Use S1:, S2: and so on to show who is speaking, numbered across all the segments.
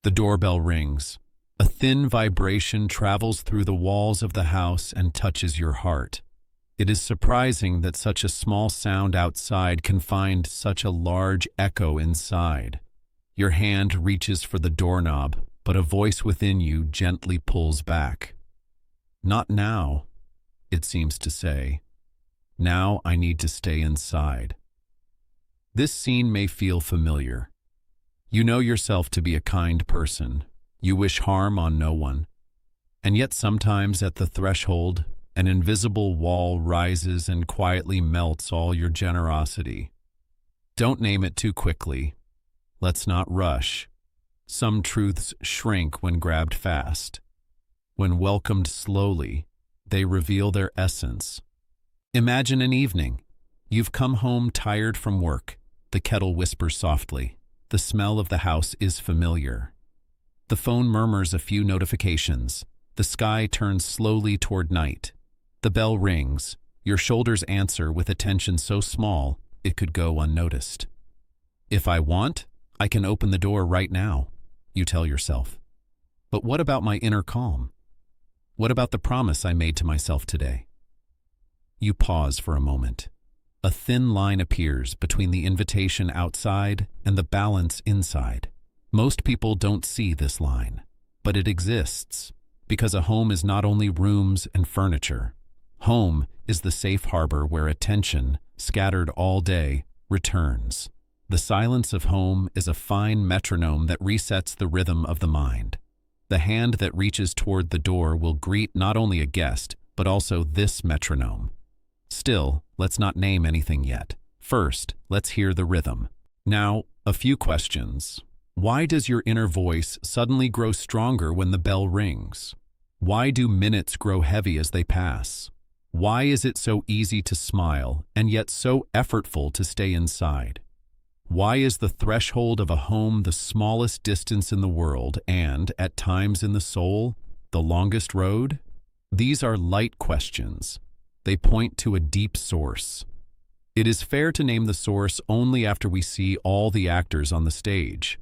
S1: The doorbell rings. A thin vibration travels through the walls of the house and touches your heart. It is surprising that such a small sound outside can find such a large echo inside. Your hand reaches for the doorknob, but a voice within you gently pulls back. "Not now," it seems to say. "Now I need to stay inside." This scene may feel familiar. You know yourself to be a kind person. You wish harm on no one. And yet sometimes at the threshold, an invisible wall rises and quietly melts all your generosity. Don't name it too quickly. Let's not rush. Some truths shrink when grabbed fast. When welcomed slowly, they reveal their essence. Imagine an evening. You've come home tired from work. The kettle whispers softly. The smell of the house is familiar. The phone murmurs a few notifications. The sky turns slowly toward night. The bell rings. Your shoulders answer with attention so small it could go unnoticed. "If I want, I can open the door right now," you tell yourself. But what about my inner calm? What about the promise I made to myself today? You pause for a moment. A thin line appears between the invitation outside and the balance inside. Most people don't see this line, but it exists because a home is not only rooms and furniture. Home is the safe harbor where attention, scattered all day, returns. The silence of home is a fine metronome that resets the rhythm of the mind. The hand that reaches toward the door will greet not only a guest, but also this metronome. Still, let's not name anything yet. First, let's hear the rhythm. Now, a few questions. Why does your inner voice suddenly grow stronger when the bell rings? Why do minutes grow heavy as they pass? Why is it so easy to smile and yet so effortful to stay inside? Why is the threshold of a home the smallest distance in the world and, at times in the soul, the longest road? These are light questions. They point to a deep source. It is fair to name the source only after we see all the actors on the stage.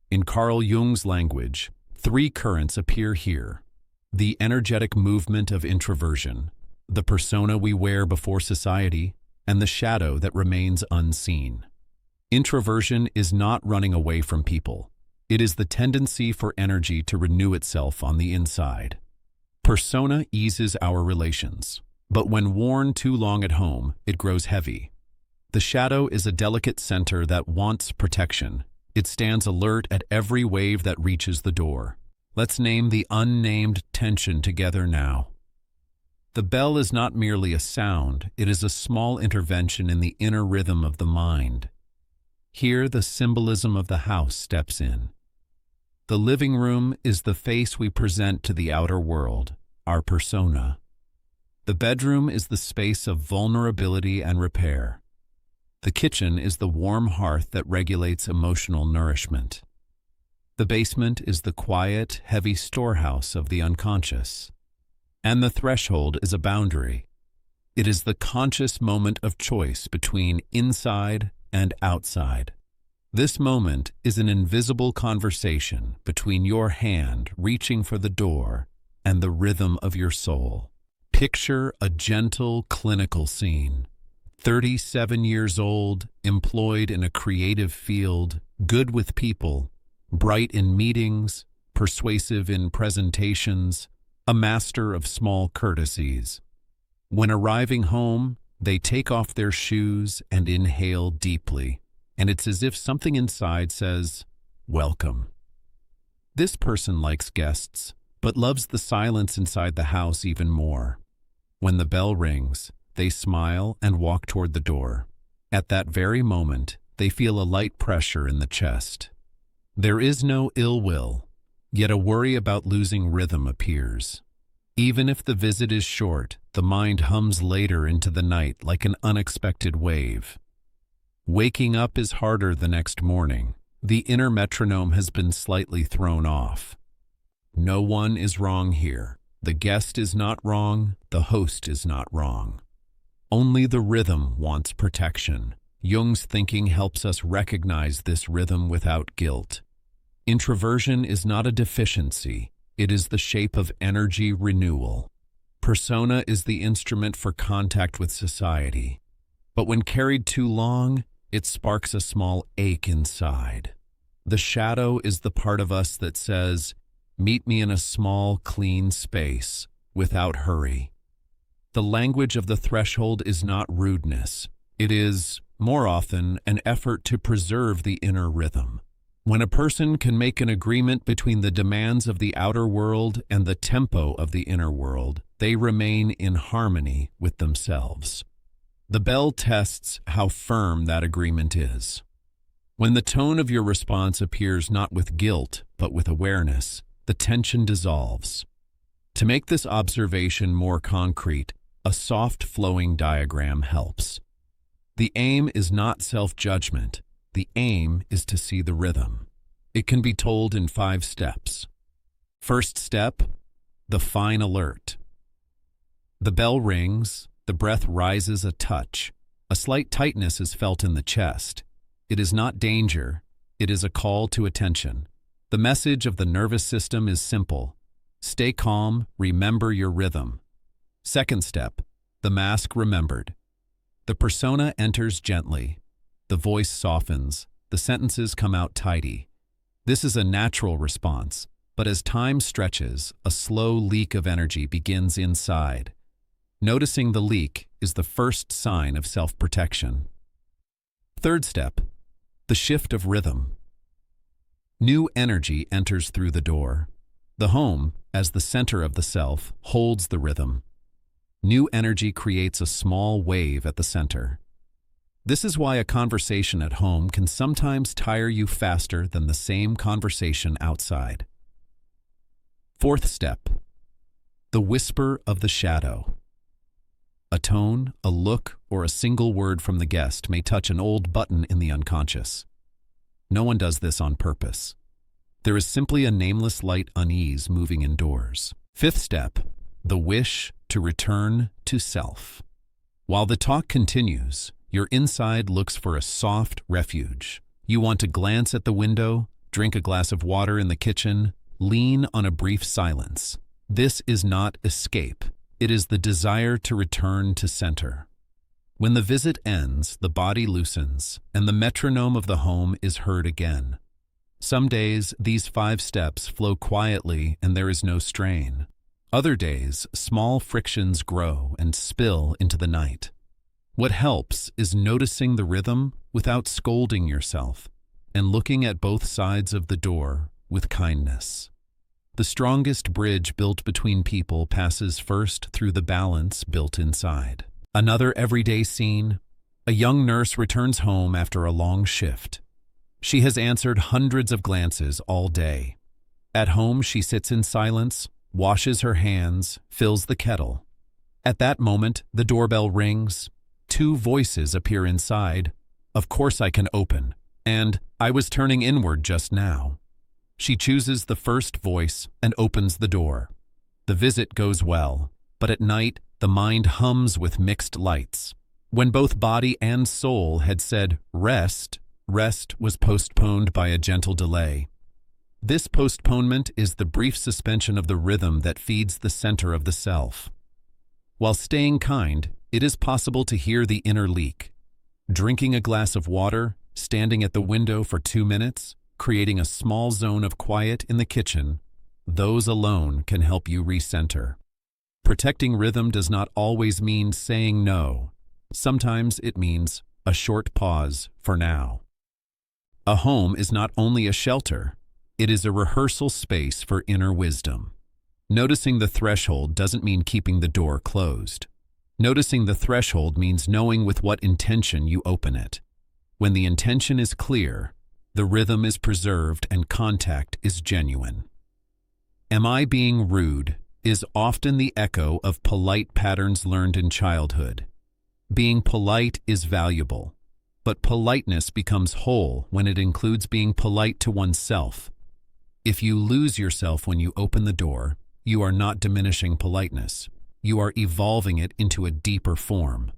S1: In Carl Jung's language, 3 currents appear here. The energetic movement of introversion, the persona we wear before society, and the shadow that remains unseen. Introversion is not running away from people. It is the tendency for energy to renew itself on the inside. Persona eases our relations, but when worn too long at home, it grows heavy. The shadow is a delicate center that wants protection. It stands alert at every wave that reaches the door. Let's name the unnamed tension together now. The bell is not merely a sound, it is a small intervention in the inner rhythm of the mind. Here the symbolism of the house steps in. The living room is the face we present to the outer world, our persona. The bedroom is the space of vulnerability and repair. The kitchen is the warm hearth that regulates emotional nourishment. The basement is the quiet, heavy storehouse of the unconscious. And the threshold is a boundary. It is the conscious moment of choice between inside and outside. This moment is an invisible conversation between your hand reaching for the door and the rhythm of your soul. Picture a gentle, clinical scene. 37 years old, employed in a creative field, good with people, bright in meetings, persuasive in presentations, a master of small courtesies. When arriving home, they take off their shoes and inhale deeply, and it's as if something inside says, "Welcome." This person likes guests, but loves the silence inside the house even more. When the bell rings, they smile and walk toward the door. At that very moment, they feel a light pressure in the chest. There is no ill will, yet a worry about losing rhythm appears. Even if the visit is short, the mind hums later into the night like an unexpected wave. Waking up is harder the next morning. The inner metronome has been slightly thrown off. No one is wrong here. The guest is not wrong, the host is not wrong. Only the rhythm wants protection. Jung's thinking helps us recognize this rhythm without guilt. Introversion is not a deficiency, it is the shape of energy renewal. Persona is the instrument for contact with society, but when carried too long, it sparks a small ache inside. The shadow is the part of us that says, "Meet me in a small, clean space, without hurry." The language of the threshold is not rudeness. It is, more often, an effort to preserve the inner rhythm. When a person can make an agreement between the demands of the outer world and the tempo of the inner world, they remain in harmony with themselves. The bell tests how firm that agreement is. When the tone of your response appears not with guilt, but with awareness, the tension dissolves. To make this observation more concrete, a soft flowing diagram helps. The aim is not self-judgment. The aim is to see the rhythm. It can be told in 5 steps. First step, the fine alert. The bell rings, the breath rises a touch. A slight tightness is felt in the chest. It is not danger, it is a call to attention. The message of the nervous system is simple. Stay calm, remember your rhythm. Second step, the mask remembered. The persona enters gently. The voice softens. The sentences come out tidy. This is a natural response, but as time stretches, a slow leak of energy begins inside. Noticing the leak is the first sign of self-protection. Third step, the shift of rhythm. New energy enters through the door. The home, as the center of the self, holds the rhythm. New energy creates a small wave at the center. This is why a conversation at home can sometimes tire you faster than the same conversation outside. Fourth step, the whisper of the shadow. A tone, a look, or a single word from the guest may touch an old button in the unconscious. No one does this on purpose. There is simply a nameless light unease moving indoors. Fifth step, the wish to return to self. While the talk continues, your inside looks for a soft refuge. You want to glance at the window, drink a glass of water in the kitchen, lean on a brief silence. This is not escape. It is the desire to return to center. When the visit ends, the body loosens, and the metronome of the home is heard again. Some days, these 5 steps flow quietly and there is no strain. Other days, small frictions grow and spill into the night. What helps is noticing the rhythm without scolding yourself and looking at both sides of the door with kindness. The strongest bridge built between people passes first through the balance built inside. Another everyday scene. A young nurse returns home after a long shift. She has answered hundreds of glances all day. At home, she sits in silence, washes her hands, fills the kettle. At that moment, the doorbell rings. 2 voices appear inside. "Of course I can open," and "I was turning inward just now." She chooses the first voice and opens the door. The visit goes well, but at night, the mind hums with mixed lights. When both body and soul had said rest, rest was postponed by a gentle delay. This postponement is the brief suspension of the rhythm that feeds the center of the self. While staying kind, it is possible to hear the inner leak. Drinking a glass of water, standing at the window for 2 minutes, creating a small zone of quiet in the kitchen, those alone can help you recenter. Protecting rhythm does not always mean saying no. Sometimes it means a short pause for now. A home is not only a shelter, it is a rehearsal space for inner wisdom. Noticing the threshold doesn't mean keeping the door closed. Noticing the threshold means knowing with what intention you open it. When the intention is clear, the rhythm is preserved and contact is genuine. "Am I being rude?" is often the echo of polite patterns learned in childhood. Being polite is valuable, but politeness becomes whole when it includes being polite to oneself. If you lose yourself when you open the door, you are not diminishing politeness. You are evolving it into a deeper form.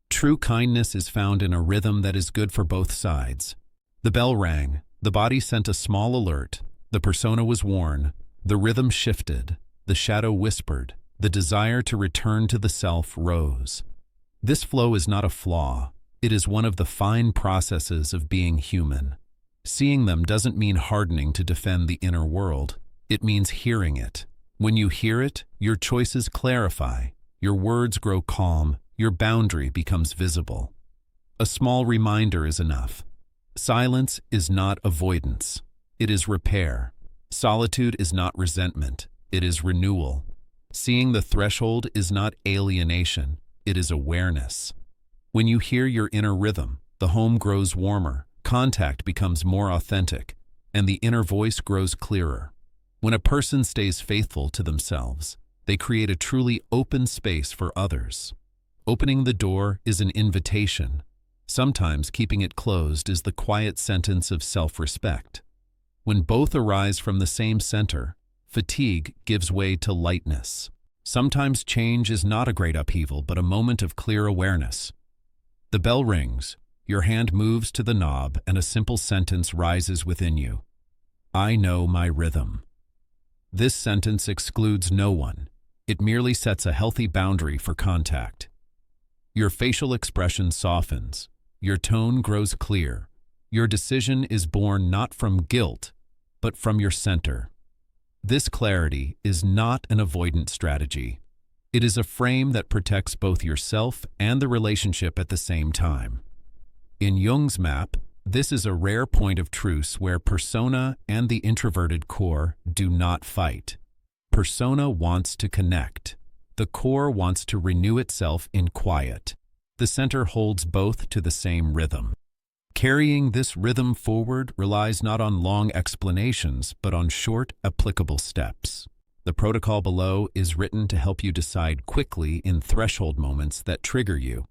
S1: True kindness is found in a rhythm that is good for both sides. The bell rang. The body sent a small alert, the persona was worn, the rhythm shifted, the shadow whispered, the desire to return to the self rose. This flow is not a flaw, it is one of the fine processes of being human. Seeing them doesn't mean hardening to defend the inner world, it means hearing it. When you hear it, your choices clarify, your words grow calm, your boundary becomes visible. A small reminder is enough. Silence is not avoidance, it is repair. Solitude is not resentment, it is renewal. Seeing the threshold is not alienation, it is awareness. When you hear your inner rhythm, the home grows warmer, contact becomes more authentic, and the inner voice grows clearer. When a person stays faithful to themselves, they create a truly open space for others. Opening the door is an invitation. Sometimes keeping it closed is the quiet sentence of self-respect. When both arise from the same center, fatigue gives way to lightness. Sometimes change is not a great upheaval, but a moment of clear awareness. The bell rings, your hand moves to the knob, and a simple sentence rises within you. I know my rhythm. This sentence excludes no one. It merely sets a healthy boundary for contact. Your facial expression softens. Your tone grows clear. Your decision is born not from guilt, but from your center. This clarity is not an avoidant strategy. It is a frame that protects both yourself and the relationship at the same time. In Jung's map, this is a rare point of truce where persona and the introverted core do not fight. Persona wants to connect. The core wants to renew itself in quiet. The center holds both to the same rhythm. Carrying this rhythm forward relies not on long explanations, but on short, applicable steps. The protocol below is written to help you decide quickly in threshold moments that trigger you.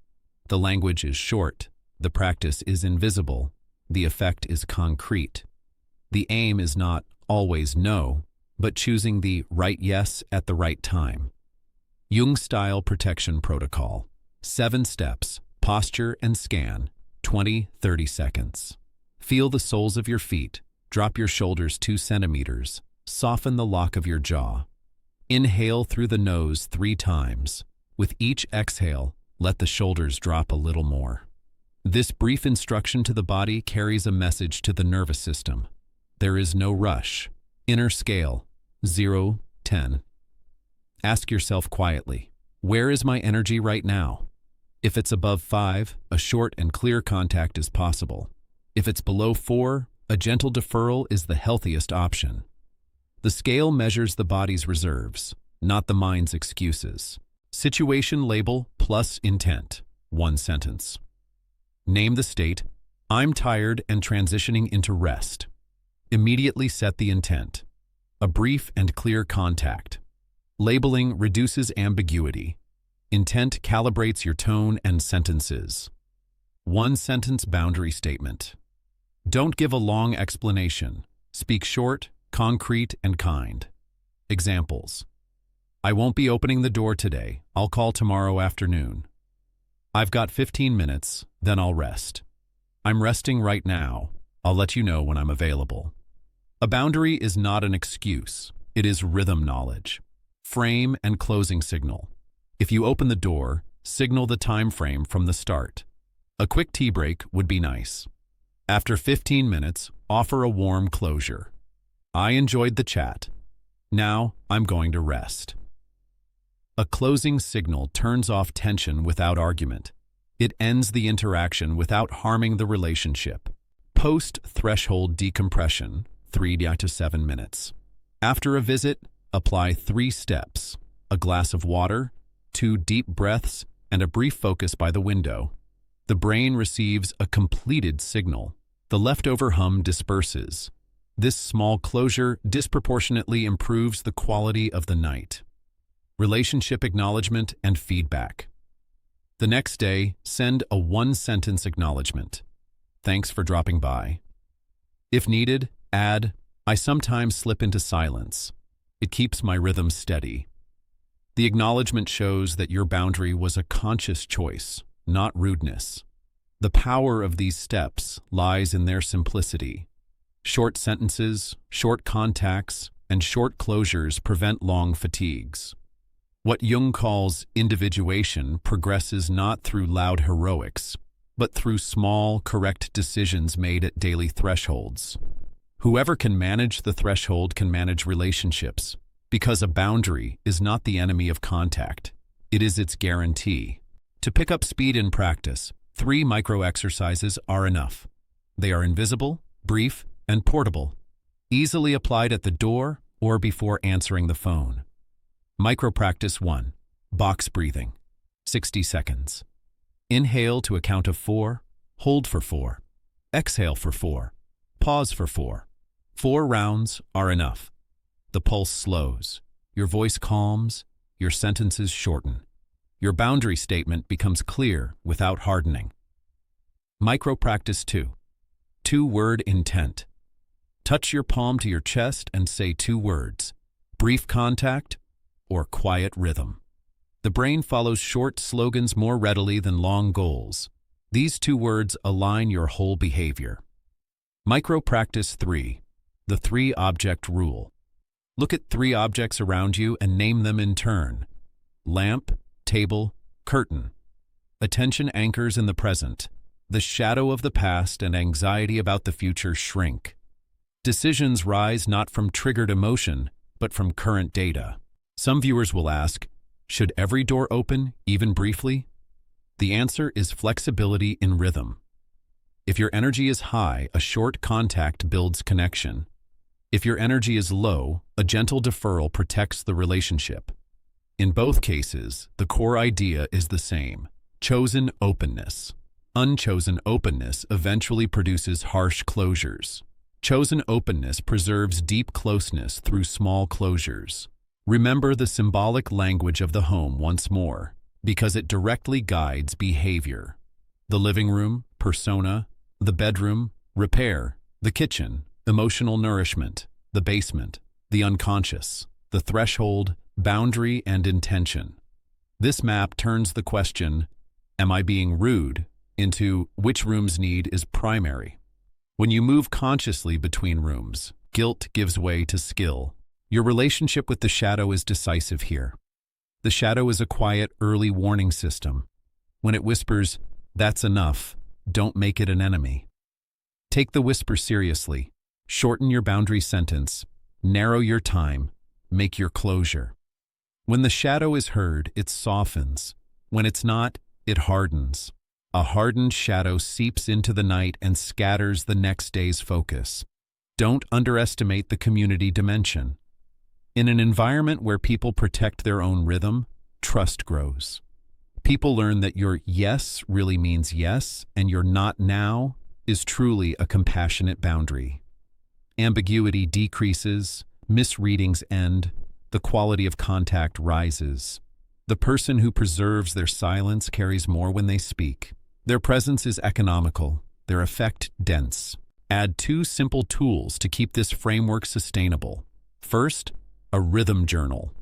S1: The language is short, the practice is invisible, the effect is concrete. The aim is not always no, but choosing the right yes at the right time. Jung-style protection protocol. 7 steps, posture and scan, 20-30 seconds. Feel the soles of your feet, drop your shoulders 2 centimeters, soften the lock of your jaw. Inhale through the nose 3 times. With each exhale, let the shoulders drop a little more. This brief instruction to the body carries a message to the nervous system. There is no rush. Inner scale, 0-10. Ask yourself quietly, where is my energy right now? If it's above 5, a short and clear contact is possible. If it's below 4, a gentle deferral is the healthiest option. The scale measures the body's reserves, not the mind's excuses. Situation label plus intent. 1 sentence. Name the state, I'm tired and transitioning into rest. Immediately set the intent. A brief and clear contact. Labeling reduces ambiguity. Intent calibrates your tone and sentences. 1-sentence boundary statement. Don't give a long explanation. Speak short, concrete, and kind. Examples. I won't be opening the door today. I'll call tomorrow afternoon. I've got 15 minutes, then I'll rest. I'm resting right now. I'll let you know when I'm available. A boundary is not an excuse. It is rhythm knowledge. Frame and closing signal. If you open the door, signal the time frame from the start. A quick tea break would be nice. After 15 minutes, offer a warm closure. I enjoyed the chat. Now I'm going to rest. A closing signal turns off tension without argument. It ends the interaction without harming the relationship. Post-threshold decompression, 3 to 7 minutes. After a visit, apply 3 steps. A glass of water, 2 deep breaths, and a brief focus by the window. The brain receives a completed signal. The leftover hum disperses. This small closure disproportionately improves the quality of the night. Relationship acknowledgement and feedback. The next day, send a 1-sentence acknowledgement. Thanks for dropping by. If needed, add, I sometimes slip into silence. It keeps my rhythm steady. The acknowledgement shows that your boundary was a conscious choice, not rudeness. The power of these steps lies in their simplicity. Short sentences, short contacts, and short closures prevent long fatigues. What Jung calls individuation progresses not through loud heroics, but through small, correct decisions made at daily thresholds. Whoever can manage the threshold can manage relationships, because a boundary is not the enemy of contact. It is its guarantee. To pick up speed in practice, 3 micro-exercises are enough. They are invisible, brief, and portable, easily applied at the door or before answering the phone. Micro-practice 1. Box breathing. 60 seconds. Inhale to a count of 4, hold for 4. Exhale for 4. Pause for 4. 4 rounds are enough. The pulse slows, your voice calms, your sentences shorten. Your boundary statement becomes clear without hardening. Micro-practice 2. 2-word intent. Touch your palm to your chest and say 2 words, brief contact or quiet rhythm. The brain follows short slogans more readily than long goals. These 2 words align your whole behavior. Micro-practice 3. The 3-object rule. Look at 3 objects around you and name them in turn. Lamp, table, curtain. Attention anchors in the present. The shadow of the past and anxiety about the future shrink. Decisions rise not from triggered emotion, but from current data. Some viewers will ask, should every door open, even briefly? The answer is flexibility in rhythm. If your energy is high, a short contact builds connection. If your energy is low, a gentle deferral protects the relationship. In both cases, the core idea is the same: chosen openness. Unchosen openness eventually produces harsh closures. Chosen openness preserves deep closeness through small closures. Remember the symbolic language of the home once more, because it directly guides behavior. The living room, persona; the bedroom, repair; the kitchen, emotional nourishment; the basement, the unconscious; the threshold, boundary and intention. This map turns the question, am I being rude, into which room's need is primary. When you move consciously between rooms, guilt gives way to skill. Your relationship with the shadow is decisive here. The shadow is a quiet, early warning system. When it whispers, "That's enough," don't make it an enemy. Take the whisper seriously. Shorten your boundary sentence. Narrow your time. Make your closure. When the shadow is heard, it softens. When it's not, it hardens. A hardened shadow seeps into the night and scatters the next day's focus. Don't underestimate the community dimension. In an environment where people protect their own rhythm, trust grows. People learn that your yes really means yes, and your not now is truly a compassionate boundary. Ambiguity decreases, misreadings end, the quality of contact rises. The person who preserves their silence carries more when they speak. Their presence is economical, their effect dense. Add 2 simple tools to keep this framework sustainable. First, a rhythm journal.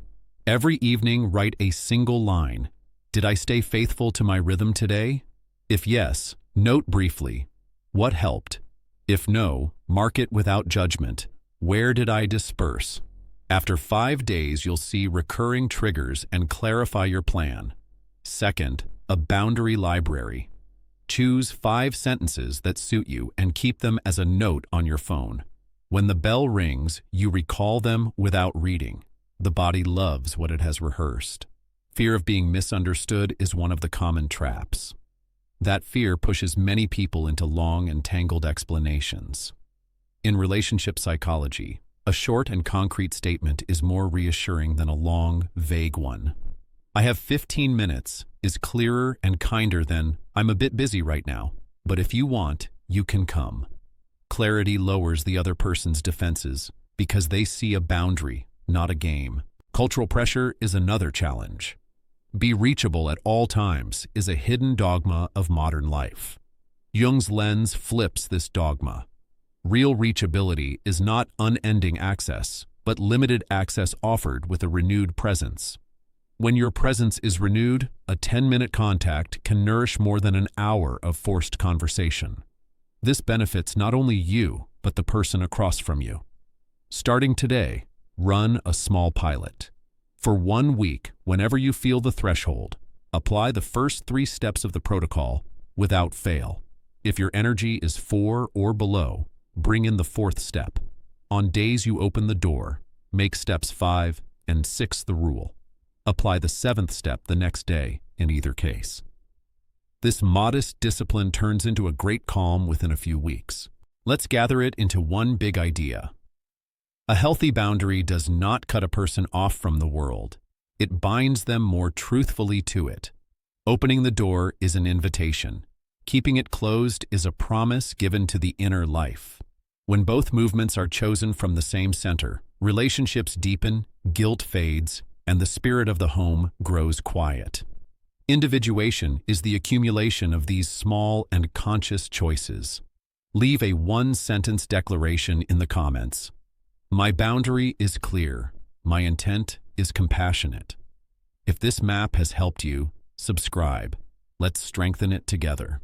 S1: Every evening, write a single line. Did I stay faithful to my rhythm today? If yes, note briefly, what helped? If no, mark it without judgment. Where did I disperse? After 5 days, you'll see recurring triggers and clarify your plan. Second, a boundary library. Choose 5 sentences that suit you and keep them as a note on your phone. When the bell rings, you recall them without reading. The body loves what it has rehearsed. Fear of being misunderstood is one of the common traps. That fear pushes many people into long and tangled explanations. In relationship psychology, a short and concrete statement is more reassuring than a long, vague one. I have 15 minutes is clearer and kinder than, I'm a bit busy right now, but if you want, you can come. Clarity lowers the other person's defenses because they see a boundary, not a game. Cultural pressure is another challenge. Be reachable at all times is a hidden dogma of modern life. Jung's lens flips this dogma. Real reachability is not unending access, but limited access offered with a renewed presence. When your presence is renewed, a 10-minute contact can nourish more than an hour of forced conversation. This benefits not only you, but the person across from you. Starting today, run a small pilot. For 1 week, whenever you feel the threshold, apply the first 3 steps of the protocol without fail. If your energy is 4 or below, bring in the 4th step. On days you open the door, make steps 5 and 6 the rule. Apply the 7th step the next day in either case. This modest discipline turns into a great calm within a few weeks. Let's gather it into one big idea. A healthy boundary does not cut a person off from the world. It binds them more truthfully to it. Opening the door is an invitation. Keeping it closed is a promise given to the inner life. When both movements are chosen from the same center, relationships deepen, guilt fades, and the spirit of the home grows quiet. Individuation is the accumulation of these small and conscious choices. Leave a 1-sentence declaration in the comments. My boundary is clear. My intent is compassionate. If this map has helped you, subscribe. Let's strengthen it together.